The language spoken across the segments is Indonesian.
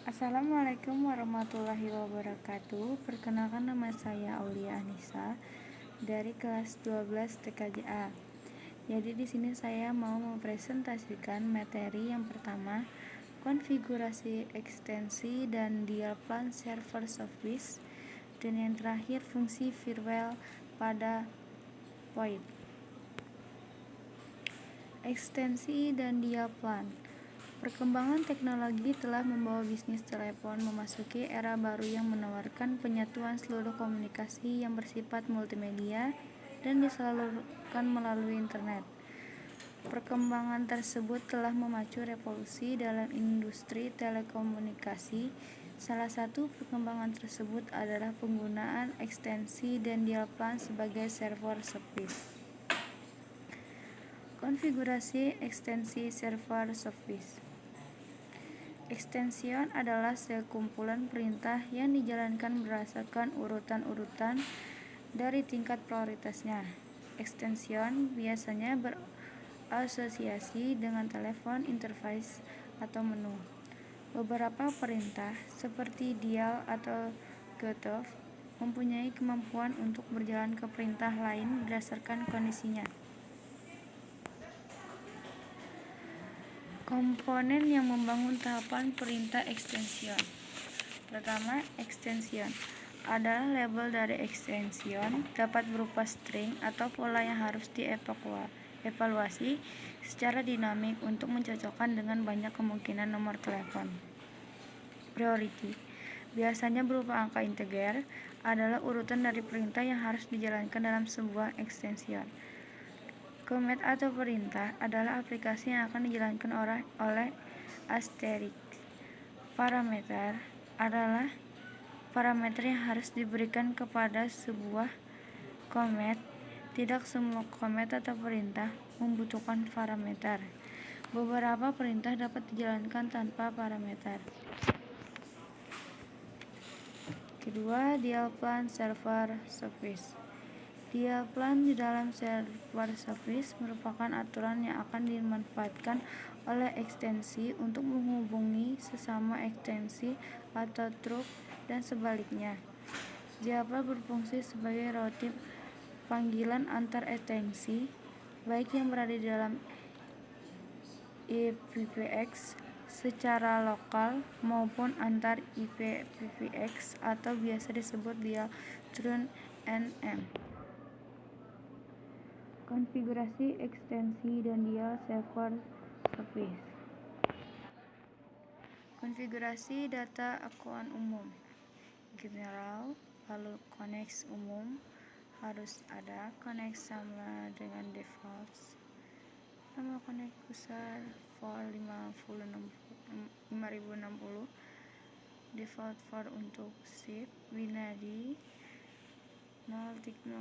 Assalamualaikum warahmatullahi wabarakatuh. Perkenalkan, nama saya Aulia Anissa dari kelas 12 TKJA. Jadi di sini saya mau mempresentasikan materi yang pertama, konfigurasi ekstensi dan dial plan server service, dan yang terakhir fungsi firewall pada VoIP. Ekstensi dan dial plan. Perkembangan teknologi telah membawa bisnis telepon memasuki era baru yang menawarkan penyatuan seluruh komunikasi yang bersifat multimedia dan disalurkan melalui internet. Perkembangan tersebut telah memacu revolusi dalam industri telekomunikasi. Salah satu perkembangan tersebut adalah penggunaan ekstensi dan dial plan sebagai server service. Konfigurasi ekstensi server service. Ekstension adalah sekumpulan perintah yang dijalankan berdasarkan urutan-urutan dari tingkat prioritasnya. Ekstension biasanya berasosiasi dengan telepon interface atau menu. Beberapa perintah seperti dial atau cutoff mempunyai kemampuan untuk berjalan ke perintah lain berdasarkan kondisinya. Komponen yang membangun tahapan perintah ekstension. Pertama, ekstension adalah label dari ekstension, dapat berupa string atau pola yang harus dievaluasi secara dinamik untuk mencocokkan dengan banyak kemungkinan nomor telepon. Priority biasanya berupa angka integer, adalah urutan dari perintah yang harus dijalankan dalam sebuah ekstension. Command atau perintah adalah aplikasi yang akan dijalankan oleh asterisk. Parameter adalah parameter yang harus diberikan kepada sebuah command. Tidak semua command atau perintah membutuhkan parameter. Beberapa perintah dapat dijalankan tanpa parameter. Kedua, dial plan server service. Dial plan di dalam server service merupakan aturan yang akan dimanfaatkan oleh ekstensi untuk menghubungi sesama ekstensi atau truk dan sebaliknya. Dial plan berfungsi sebagai routing panggilan antar ekstensi, baik yang berada di dalam IPv6 secara lokal maupun antar IPv6 atau biasa disebut dial trunk NM. Konfigurasi ekstensi dan dial server service. Konfigurasi data akun umum general, lalu koneksi umum harus ada koneksi sama dengan default. Nama koneksi besar for 5060, default for untuk SIP binary 0.0.0.0,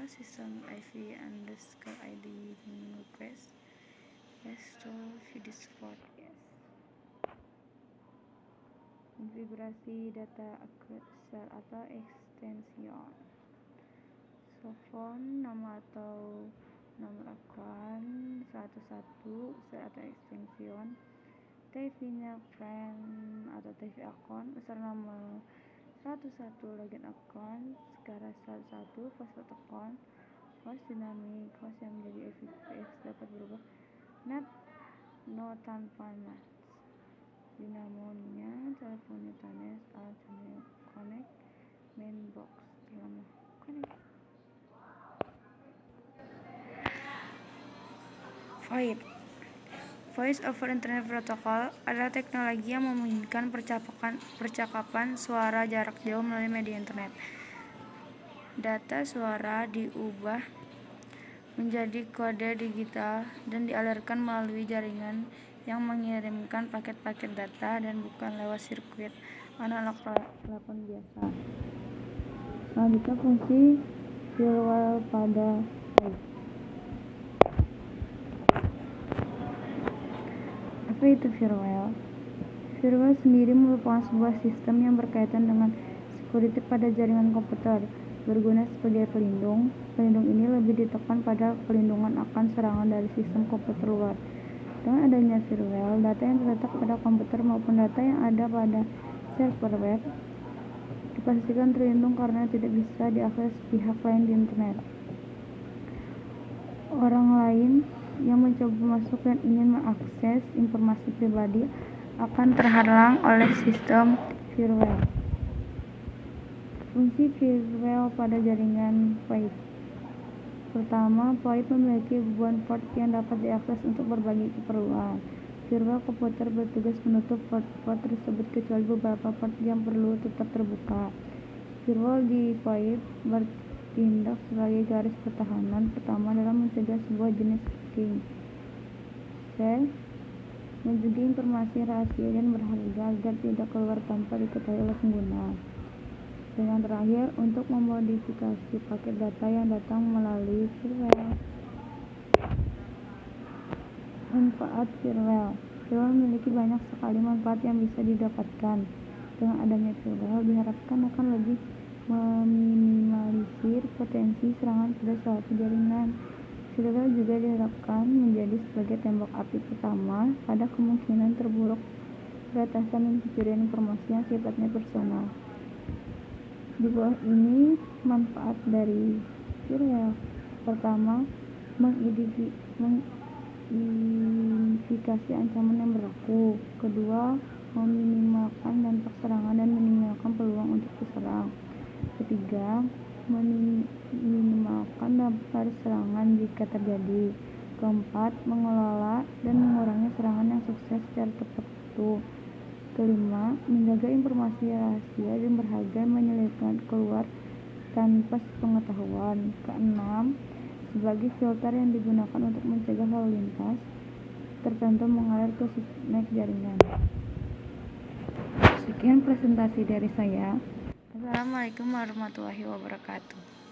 sistem IV_ID request yes to video support yes. Konfigurasi data akun atau ekstension. Sophone, nama atau nomor akun 101 atau ekstension. TV-nya friend atau TV akun, username 101, login akun sekarang 101, password akun, host dinamik, host yang menjadi IPv6 dapat berubah, net no tanpa NAT, dinamonya teleponnya Tanes channel connect, main box terlama connect. VoIP, Voice over Internet Protocol, adalah teknologi yang memungkinkan percakapan suara jarak jauh melalui media internet. Data suara diubah menjadi kode digital dan dialirkan melalui jaringan yang mengirimkan paket-paket data dan bukan lewat sirkuit analog telepon biasa. Selanjutnya, fungsi firewall pada VoIP. Apa itu firewall? Firewall sendiri merupakan sebuah sistem yang berkaitan dengan security pada jaringan komputer, berguna sebagai pelindung. Pelindung ini lebih ditekan pada pelindungan akan serangan dari sistem komputer luar. Dengan adanya firewall, data yang terletak pada komputer maupun data yang ada pada server web dipastikan terlindung karena tidak bisa diakses pihak lain di internet. Orang lain yang mencoba masuk dan ingin mengakses informasi pribadi akan terhalang oleh sistem firewall. Fungsi firewall pada jaringan VoIP. Pertama, VoIP memiliki ribuan port yang dapat diakses untuk berbagai keperluan. Firewall komputer bertugas menutup port-port tersebut kecuali beberapa port yang perlu tetap terbuka. Firewall di VoIP bertindak sebagai garis pertahanan pertama dalam mencegah sebuah jenis hacking. Menjaga informasi rahasia dan berharga agar tidak keluar tanpa diketahui oleh pengguna. Dan yang terakhir, untuk memodifikasi paket data yang datang melalui firewall. Manfaat firewall. Firewall memiliki banyak sekali manfaat yang bisa didapatkan. Dengan adanya firewall diharapkan akan lebih meminimalisir potensi serangan pada suatu jaringan. Firewall juga diharapkan menjadi sebagai tembok api pertama pada kemungkinan terburuk peretasan dan pencurian informasi yang sifatnya personal. Di bawah ini manfaat dari firewall. Pertama, mengidentifikasi ancaman yang berlaku. Kedua, meminimalkan dampak serangan dan meminimalkan peluang untuk diserang. Ketiga, meminimalkan dampak dari serangan jika terjadi. Keempat, mengelola dan mengurangi serangan yang sukses secara tepat waktu. Kelima, menjaga informasi rahasia dan berharga menyelipkan keluar tanpa sepengetahuan. Keenam, sebagai filter yang digunakan untuk mencegah lalu lintas tertentu mengalir ke subnet jaringan. Sekian presentasi dari saya. Assalamualaikum warahmatullahi wabarakatuh.